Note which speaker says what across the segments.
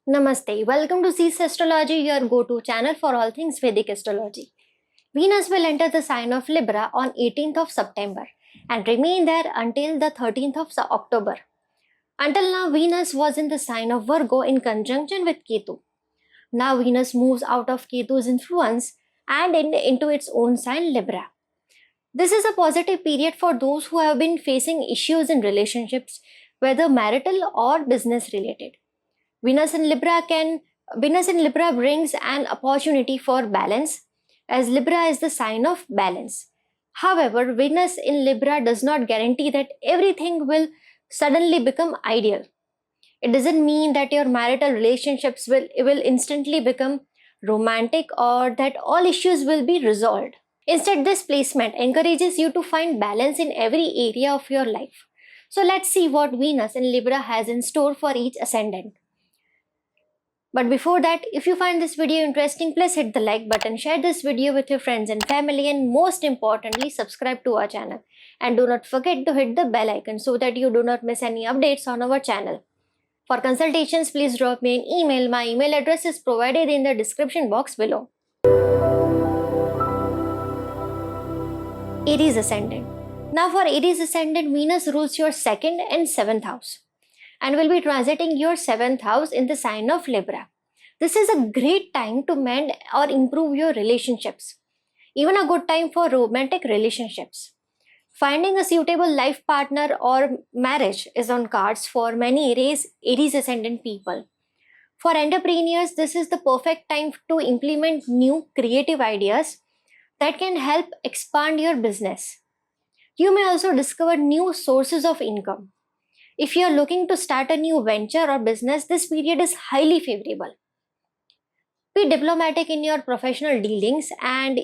Speaker 1: Namaste. Welcome to Cease Astrology, your go-to channel for all things Vedic astrology. Venus will enter the sign of Libra on 18th of September and remain there until the 13th of October. Until now, Venus was in the sign of Virgo in conjunction with Ketu. Now Venus moves out of Ketu's influence and into its own sign Libra. This is a positive period for those who have been facing issues in relationships, whether marital or business related. Venus in Libra brings an opportunity for balance, as Libra is the sign of balance. However, Venus in Libra does not guarantee that everything will suddenly become ideal. It doesn't mean that your marital relationships will instantly become romantic or that all issues will be resolved. Instead, this placement encourages you to find balance in every area of your life. So let's see what Venus in Libra has in store for each ascendant. But before that, if you find this video interesting, please hit the like button, share this video with your friends and family, and most importantly, subscribe to our channel. And do not forget to hit the bell icon so that you do not miss any updates on our channel. For consultations, please drop me an email. My email address is provided in the description box below. Aries Ascendant. Now for Aries Ascendant, Venus rules your 2nd and 7th house and will be transiting your 7th house in the sign of Libra. This is a great time to mend or improve your relationships, even a good time for romantic relationships. Finding a suitable life partner or marriage is on cards for many Aries Ascendant people. For entrepreneurs, this is the perfect time to implement new creative ideas that can help expand your business. You may also discover new sources of income. If you are looking to start a new venture or business, this period is highly favorable. Be diplomatic in your professional dealings and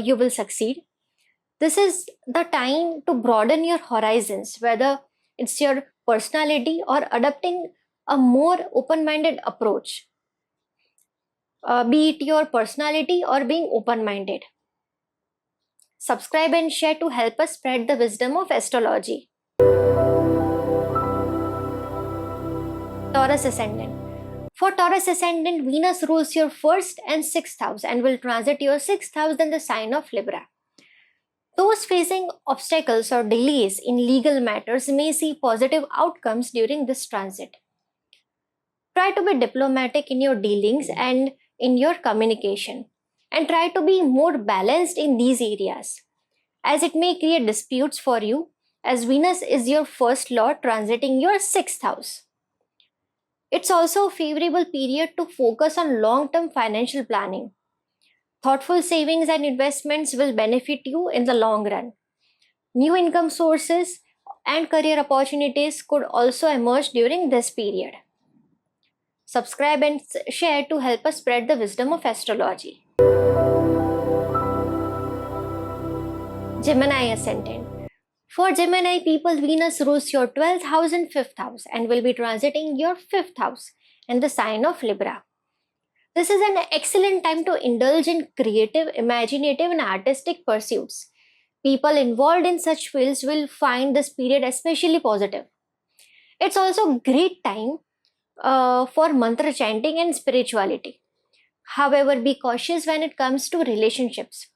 Speaker 1: you will succeed. This is the time to broaden your horizons, whether it's your personality or adopting a more open-minded approach. Be it your personality or being open-minded. Subscribe and share to help us spread the wisdom of astrology. Taurus Ascendant. For Taurus Ascendant, Venus rules your 1st and 6th house and will transit your 6th house in the sign of Libra. Those facing obstacles or delays in legal matters may see positive outcomes during this transit. Try to be diplomatic in your dealings and in your communication, and try to be more balanced in these areas, as it may create disputes for you, as Venus is your first lord transiting your 6th house. It's also a favorable period to focus on long-term financial planning. Thoughtful savings and investments will benefit you in the long run. New income sources and career opportunities could also emerge during this period. Subscribe and share to help us spread the wisdom of astrology. Gemini Ascendant. For Gemini people, Venus rules your 12th house and 5th house and will be transiting your 5th house in the sign of Libra. This is an excellent time to indulge in creative, imaginative, and artistic pursuits. People involved in such fields will find this period especially positive. It's also a great time for mantra chanting and spirituality. However, be cautious when it comes to relationships.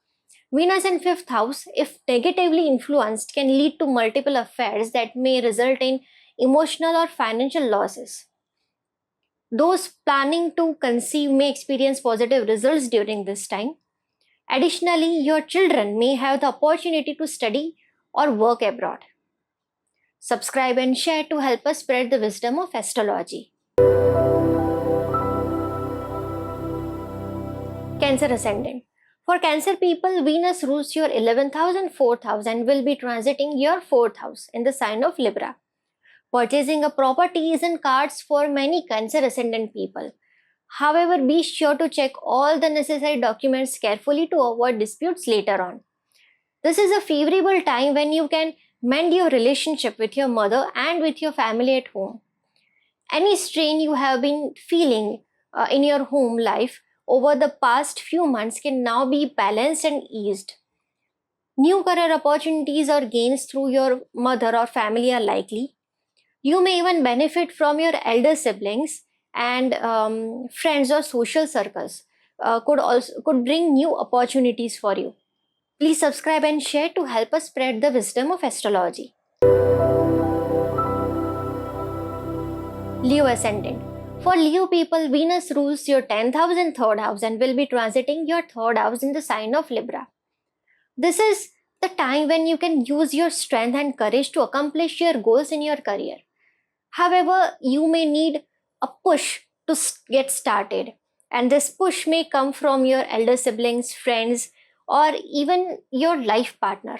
Speaker 1: Venus in 5th house, if negatively influenced, can lead to multiple affairs that may result in emotional or financial losses. Those planning to conceive may experience positive results during this time. Additionally, your children may have the opportunity to study or work abroad. Subscribe and share to help us spread the wisdom of astrology. Cancer Ascendant. For Cancer people, Venus rules your 11th house and 4th house and will be transiting your 4th house in the sign of Libra. Purchasing a property is in cards for many Cancer Ascendant people. However, be sure to check all the necessary documents carefully to avoid disputes later on. This is a favorable time when you can mend your relationship with your mother and with your family at home. Any strain you have been feeling in your home life over the past few months can now be balanced and eased. New career opportunities or gains through your mother or family are likely. You may even benefit from your elder siblings and friends or social circles could bring new opportunities for you. Please subscribe and share to help us spread the wisdom of astrology. Leo Ascendant. For Leo people, Venus rules your 10th house and 3rd house and will be transiting your 3rd house in the sign of Libra. This is the time when you can use your strength and courage to accomplish your goals in your career. However, you may need a push to get started, and this push may come from your elder siblings, friends, or even your life partner.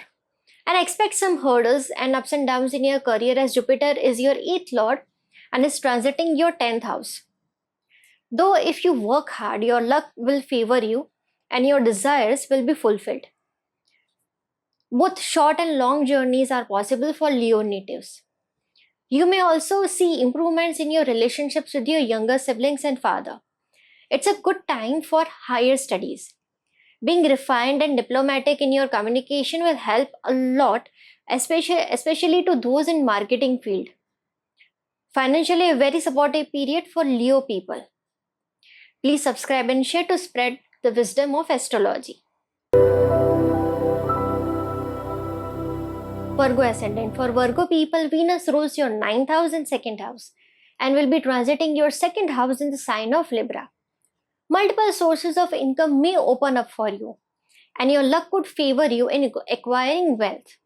Speaker 1: And expect some hurdles and ups and downs in your career as Jupiter is your 8th lord and is transiting your 10th house. Though if you work hard, your luck will favor you and your desires will be fulfilled. Both short and long journeys are possible for Leo natives. You may also see improvements in your relationships with your younger siblings and father. It's a good time for higher studies. Being refined and diplomatic in your communication will help a lot, especially to those in marketing field. Financially, a very supportive period for Leo people. Please subscribe and share to spread the wisdom of astrology. Virgo Ascendant. For Virgo people, Venus rules your 9th house and 2nd house and will be transiting your 2nd house in the sign of Libra. Multiple sources of income may open up for you, and your luck could favor you in acquiring wealth.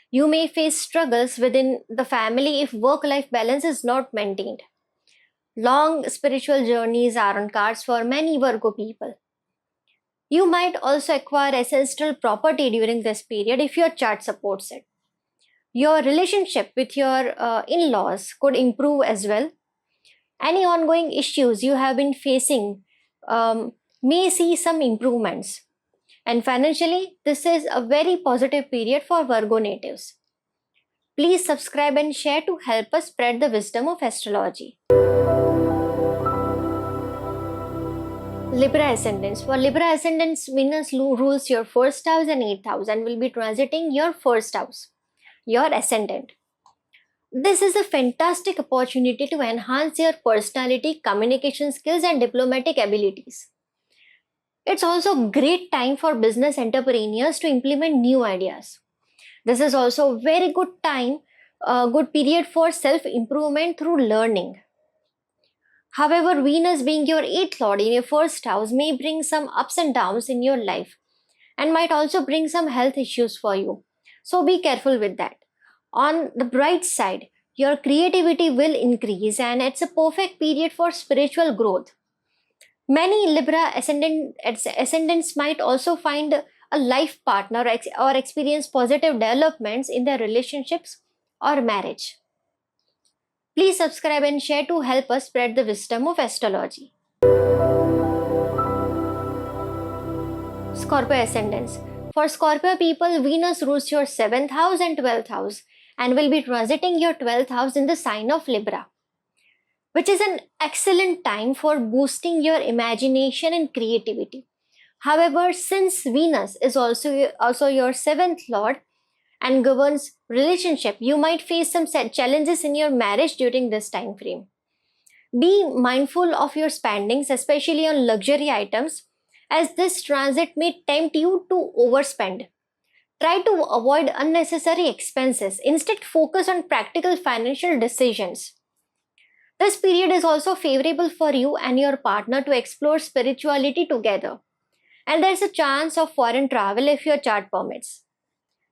Speaker 1: You may face struggles within the family if work-life balance is not maintained. Long spiritual journeys are on cards for many Virgo people. You might also acquire ancestral property during this period if your chart supports it. Your relationship with your in-laws could improve as well. Any ongoing issues you have been facing may see some improvements. And financially, this is a very positive period for Virgo natives. Please subscribe and share to help us spread the wisdom of astrology. Libra Ascendants. For Libra Ascendants, Venus rules your 1st house and 8th house and will be transiting your 1st house, your ascendant. This is a fantastic opportunity to enhance your personality, communication skills, and diplomatic abilities. It's also a great time for business entrepreneurs to implement new ideas. This is also a very good time, a good period for self-improvement through learning. However, Venus being your 8th lord in your 1st house may bring some ups and downs in your life and might also bring some health issues for you. So be careful with that. On the bright side, your creativity will increase and it's a perfect period for spiritual growth. Many Libra ascendants might also find a life partner or experience positive developments in their relationships or marriage. Please subscribe and share to help us spread the wisdom of astrology. Scorpio Ascendants. For Scorpio people, Venus rules your 7th house and 12th house and will be transiting your 12th house in the sign of Libra, which is an excellent time for boosting your imagination and creativity. However, since Venus is also your 7th lord and governs relationship, you might face some challenges in your marriage during this time frame. Be mindful of your spendings, especially on luxury items, as this transit may tempt you to overspend. Try to avoid unnecessary expenses. Instead, focus on practical financial decisions. This period is also favorable for you and your partner to explore spirituality together. And there's a chance of foreign travel if your chart permits.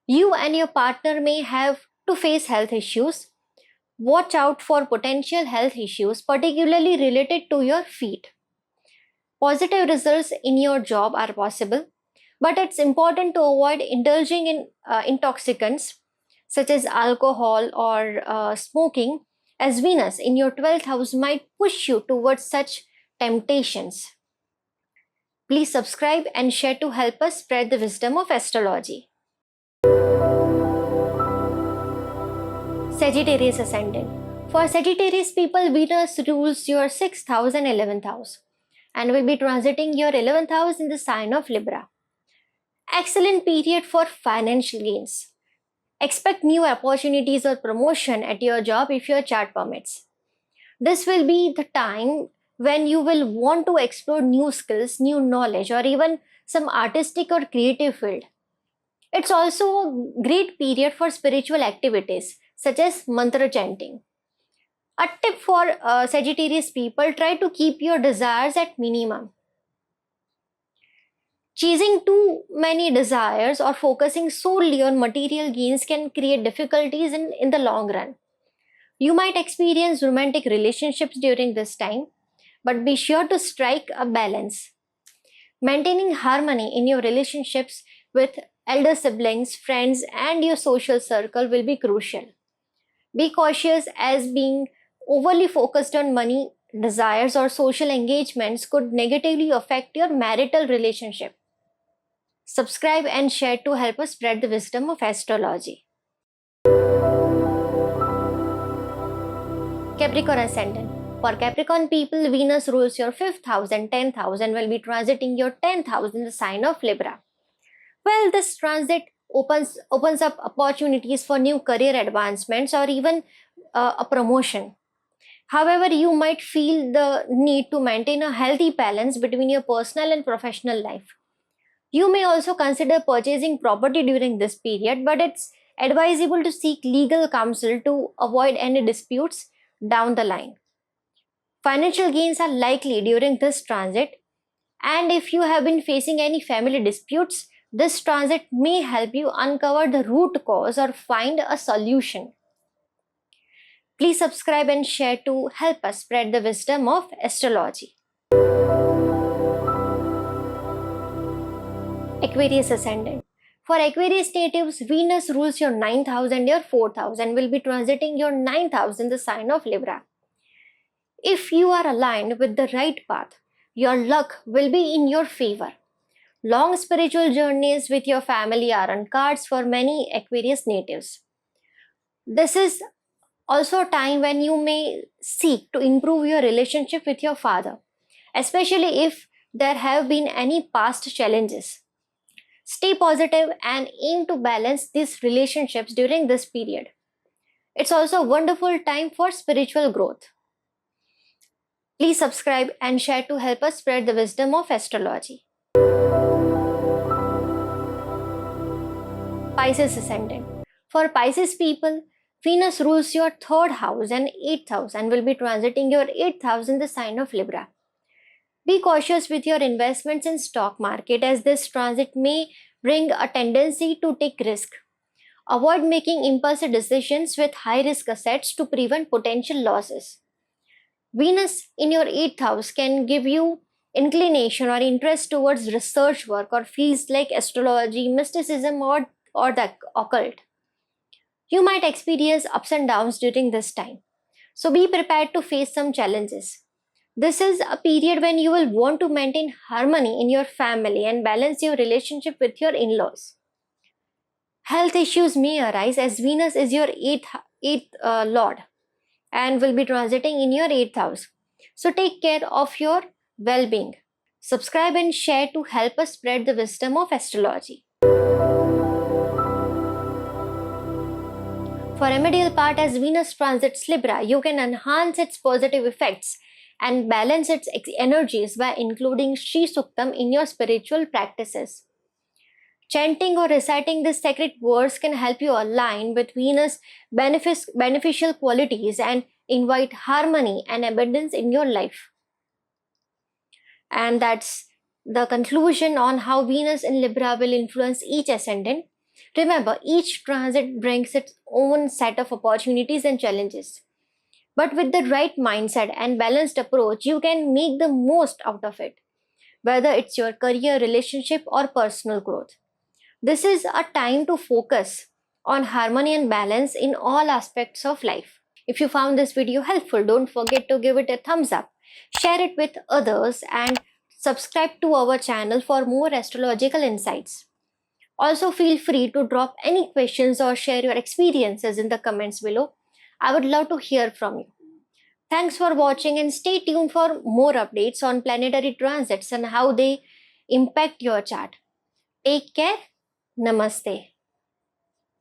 Speaker 1: You and your partner may have to face health issues. Watch out for potential health issues, particularly related to your feet. Positive results in your job are possible, but it's important to avoid indulging in intoxicants such as alcohol or smoking, as Venus in your 12th house might push you towards such temptations. Please subscribe and share to help us spread the wisdom of astrology. Sagittarius Ascendant. For Sagittarius people, Venus rules your 6th house and 11th house and will be transiting your 11th house in the sign of Libra. Excellent period for financial gains. Expect new opportunities or promotion at your job if your chart permits. This will be the time when you will want to explore new skills, new knowledge, or even some artistic or creative field. It's also a great period for spiritual activities such as mantra chanting. A tip for Sagittarius people: try to keep your desires at minimum. Chasing too many desires or focusing solely on material gains can create difficulties in the long run. You might experience romantic relationships during this time, but be sure to strike a balance. Maintaining harmony in your relationships with elder siblings, friends, and your social circle will be crucial. Be cautious, as being overly focused on money, desires, or social engagements could negatively affect your marital relationship. Subscribe and share to help us spread the wisdom of astrology. Capricorn Ascendant. For Capricorn people, Venus rules your 5th house and 10th house and will be transiting your 10th house in the sign of Libra. Well, this transit opens up opportunities for new career advancements or even a promotion. However, you might feel the need to maintain a healthy balance between your personal and professional life. You may also consider purchasing property during this period, but it's advisable to seek legal counsel to avoid any disputes down the line. Financial gains are likely during this transit, and if you have been facing any family disputes, this transit may help you uncover the root cause or find a solution. Please subscribe and share to help us spread the wisdom of astrology. Aquarius Ascendant. For Aquarius natives, Venus rules your 9th house and your 4th house and will be transiting your 9th house in the sign of Libra. If you are aligned with the right path, your luck will be in your favor. Long spiritual journeys with your family are on cards for many Aquarius natives. This is also a time when you may seek to improve your relationship with your father, especially if there have been any past challenges. Stay positive and aim to balance these relationships during this period. It's also a wonderful time for spiritual growth. Please subscribe and share to help us spread the wisdom of astrology. Pisces Ascendant. For Pisces people, Venus rules your 3rd house and 8th house and will be transiting your 8th house in the sign of Libra. Be cautious with your investments in stock market, as this transit may bring a tendency to take risk. Avoid making impulsive decisions with high risk assets to prevent potential losses. Venus in your 8th house can give you inclination or interest towards research work or fields like astrology, mysticism, or the occult. You might experience ups and downs during this time, so be prepared to face some challenges. This is a period when you will want to maintain harmony in your family and balance your relationship with your in-laws. Health issues may arise, as Venus is your 8th lord and will be transiting in your 8th house. So take care of your well-being. Subscribe and share to help us spread the wisdom of astrology. For remedial part, as Venus transits Libra, you can enhance its positive effects and balance its energies by including Sri Suktam in your spiritual practices. Chanting or reciting this sacred verse can help you align with Venus' beneficial qualities and invite harmony and abundance in your life. And that's the conclusion on how Venus in Libra will influence each ascendant. Remember, each transit brings its own set of opportunities and challenges. But with the right mindset and balanced approach, you can make the most out of it, whether it's your career, relationship, or personal growth. This is a time to focus on harmony and balance in all aspects of life. If you found this video helpful, don't forget to give it a thumbs up, share it with others, and subscribe to our channel for more astrological insights. Also, feel free to drop any questions or share your experiences in the comments below. I would love to hear from you. Thanks for watching and stay tuned for more updates on planetary transits and how they impact your chart. Take care. Namaste.